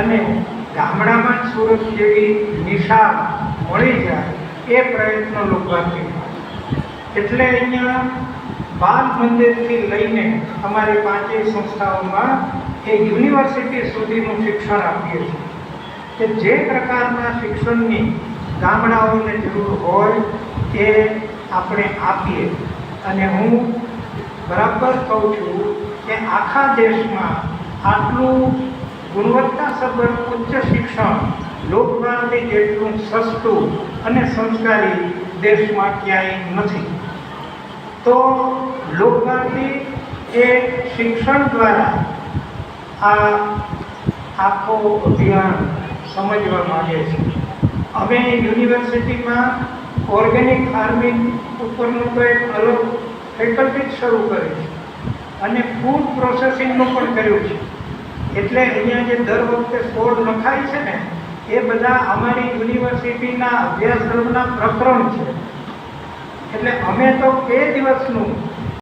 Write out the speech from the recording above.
અને ગામડામાં જ સુરત જેવી નિશાળ મળી જાય એ પ્રયત્ન લોકવાથી. એટલે અહીંયા બાલ મંદિરથી લઈને અમારી પાંચેય સંસ્થાઓમાં એ યુનિવર્સિટી સુધીનું શિક્ષણ આપીએ છીએ કે જે પ્રકારના શિક્ષણની ગામડાઓને જરૂર હોય એ આપણે આપીએ. અને હું બરાબર કહું છું કે આખા દેશમાં આટલું ગુણવત્તાસભર ઉચ્ચ શિક્ષણ લોકભારતી જેટલું સસ્તું અને સંસ્કારી દેશમાં ક્યાંય નથી. તો લોકભારતી એ શિક્ષણ દ્વારા આ આખો અભિયાન સમજવા માગે છે. અમે યુનિવર્સિટીમાં ઓર્ગેનિક ફાર્મિંગ ઉપરનું તો એક અલગ ફેકલ્ટી શરૂ કરી છે અને ફૂડ પ્રોસેસિંગનું પણ કર્યું છે. એટલે અહીંયા જે દર વખતે છોડ લખાય છે ને એ બધા અમારી યુનિવર્સિટીના અભ્યાસક્રમના પ્રકરણ છે. એટલે અમે તો 2 દિવસનું